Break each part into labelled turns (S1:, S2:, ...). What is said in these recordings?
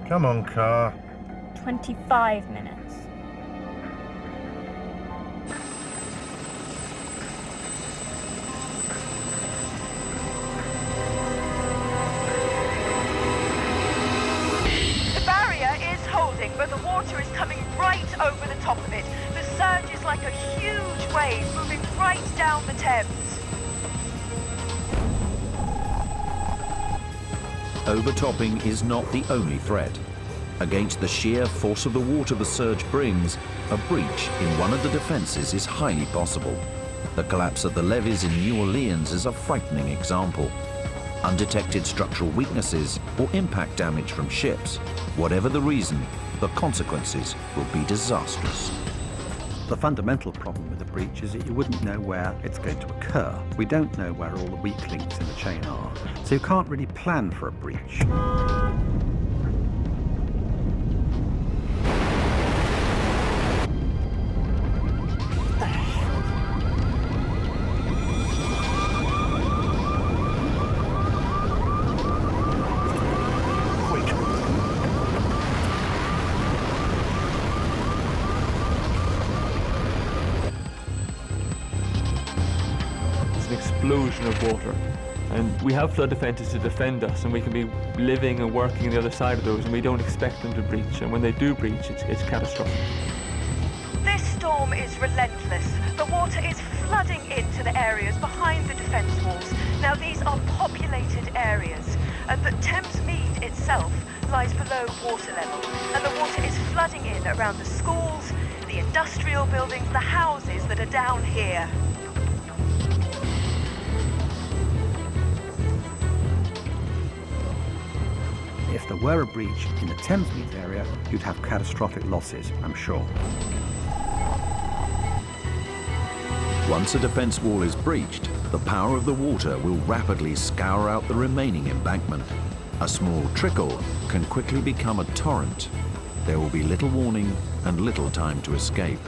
S1: Come on, car.
S2: 25 minutes.
S3: The barrier is holding, but the water is coming right over the top of it. The surge is like a huge wave moving right down the Thames.
S4: Overtopping is not the only threat. Against the sheer force of the water the surge brings, a breach in one of the defenses is highly possible. The collapse of the levees in New Orleans is a frightening example. Undetected structural weaknesses or impact damage from ships, whatever the reason, the consequences will be disastrous.
S5: The fundamental problem with a breach is that you wouldn't know where it's going to occur. We don't know where all the weak links in the chain are, so you can't really plan for a breach.
S6: Explosion of water, and we have flood defences to defend us, and we can be living and working on the other side of those, and we don't expect them to breach, and when they do breach, it's catastrophic.
S3: This storm is relentless. The water is flooding into the areas behind the defence walls. Now these are populated areas, and the Thames Mead itself lies below water level, and the water is flooding in around the schools, the industrial buildings, the houses that are down here.
S5: If there were a breach in the Thames Mead area, you'd have catastrophic losses, I'm sure.
S4: Once a defence wall is breached, the power of the water will rapidly scour out the remaining embankment. A small trickle can quickly become a torrent. There will be little warning and little time to escape.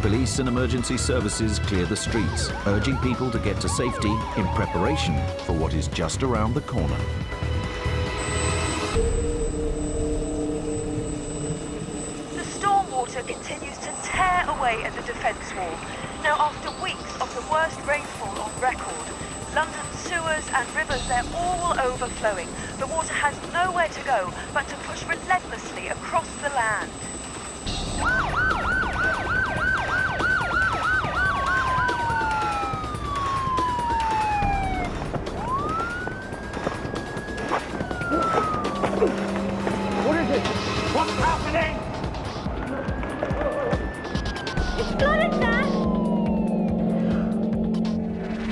S4: Police and emergency services clear the streets, urging people to get to safety in preparation for what is just around the corner.
S3: The storm water continues to tear away at the defence wall. Now, after weeks of the worst rainfall on record, London's sewers and rivers, they're all overflowing. The water has nowhere to go but to push relentlessly across the land.
S7: What is it? What's happening?
S2: It's flooded, Dad!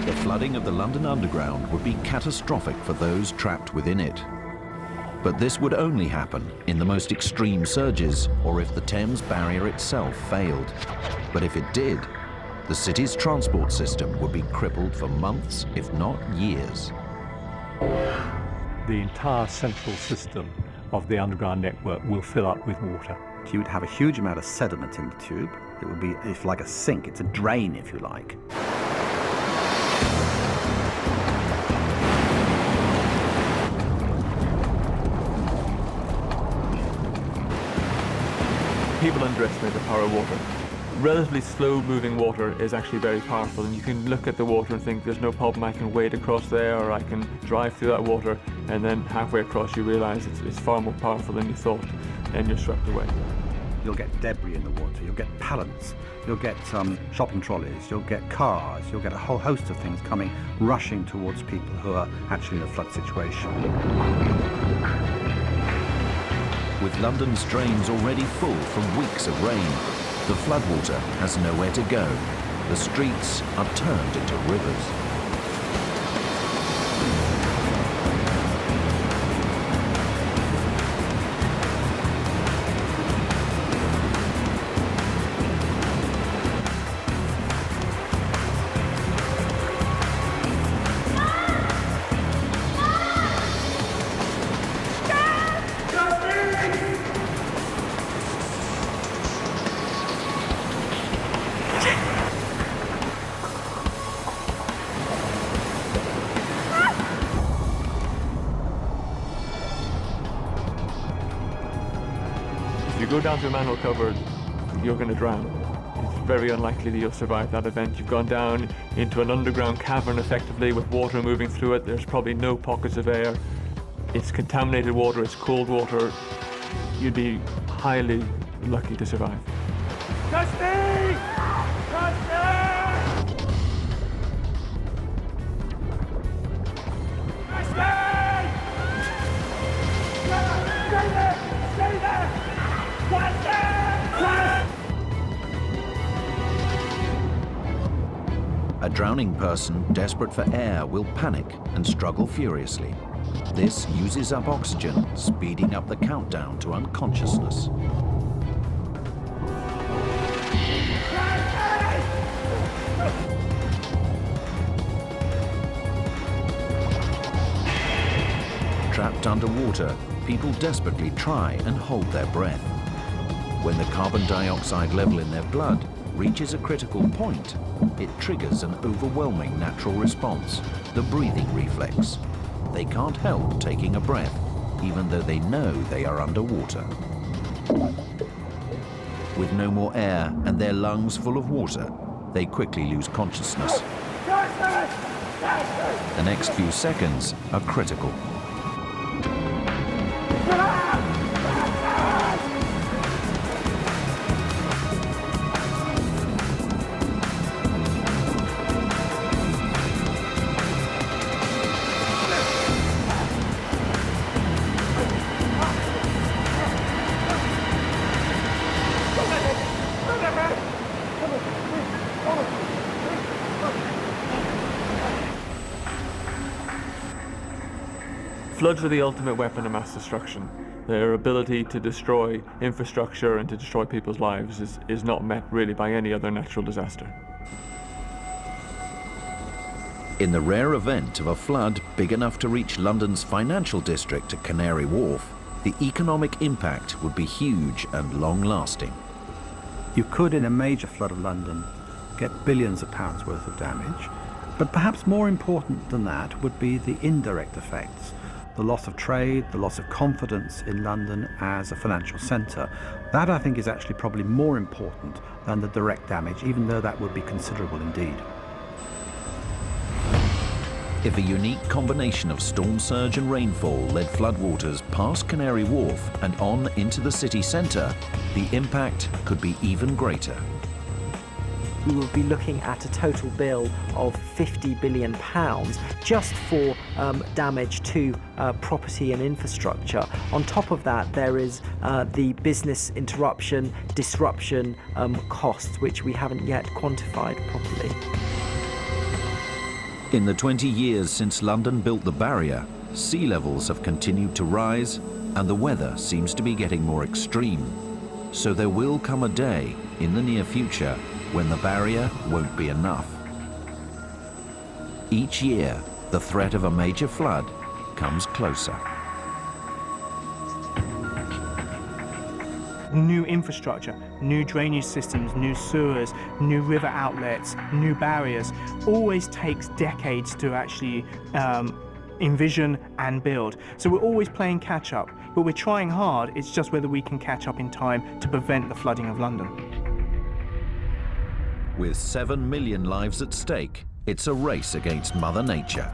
S4: The flooding of the London Underground would be catastrophic for those trapped within it. But this would only happen in the most extreme surges or if the Thames barrier itself failed. But if it did, the city's transport system would be crippled for months, if not years.
S8: The entire central system of the underground network will fill up with water.
S5: You would have a huge amount of sediment in the tube. It would be if like a sink, it's a drain if you like.
S6: People underestimate the power of water. Relatively slow-moving water is actually very powerful, and you can look at the water and think there's no problem, I can wade across there or I can drive through that water, and then halfway across you realise it's far more powerful than you thought, and you're swept away.
S5: You'll get debris in the water, you'll get pallets, you'll get shopping trolleys, you'll get cars, you'll get a whole host of things coming rushing towards people who are actually in a flood situation.
S4: With London's drains already full from weeks of rain, the floodwater has nowhere to go. The streets are turned into rivers.
S6: go down through a manhole cover, you're going to drown. It's very unlikely that you'll survive that event. You've gone down into an underground cavern effectively with water moving through it. There's probably no pockets of air. It's contaminated water, it's cold water. You'd be highly lucky to survive.
S7: Kirsty! Kirsty! Kirsty! Stay there! Stay there! Kirsty!
S4: A drowning person desperate for air will panic and struggle furiously. This uses up oxygen, speeding up the countdown to unconsciousness. Trapped underwater, people desperately try and hold their breath. When the carbon dioxide level in their blood reaches a critical point, it triggers an overwhelming natural response, the breathing reflex. They can't help taking a breath, even though they know they are underwater. With no more air and their lungs full of water, they quickly lose consciousness. The next few seconds are critical.
S6: Floods are the ultimate weapon of mass destruction. Their ability to destroy infrastructure and to destroy people's lives is not met really by any other natural disaster.
S4: In the rare event of a flood big enough to reach London's financial district to Canary Wharf, the economic impact would be huge and long-lasting.
S5: You could, in a major flood of London, get billions of pounds worth of damage, but perhaps more important than that would be the indirect effects. The loss of trade, the loss of confidence in London as a financial centre. That, I think, is actually probably more important than the direct damage, even though that would be considerable indeed.
S4: If a unique combination of storm surge and rainfall led floodwaters past Canary Wharf and on into the city centre, the impact could be even greater.
S1: We will be looking at a total bill of £50 billion just for damage to property and infrastructure. On top of that, there is the business interruption, disruption costs, which we haven't yet quantified properly.
S4: In the 20 years since London built the barrier, sea levels have continued to rise and the weather seems to be getting more extreme. So there will come a day in the near future when the barrier won't be enough. Each year, the threat of a major flood comes closer.
S9: New infrastructure, new drainage systems, new sewers, new river outlets, new barriers, always takes decades to actually envision and build. So we're always playing catch up, but we're trying hard. It's just whether we can catch up in time to prevent the flooding of London.
S4: With 7 million lives at stake, it's a race against Mother Nature.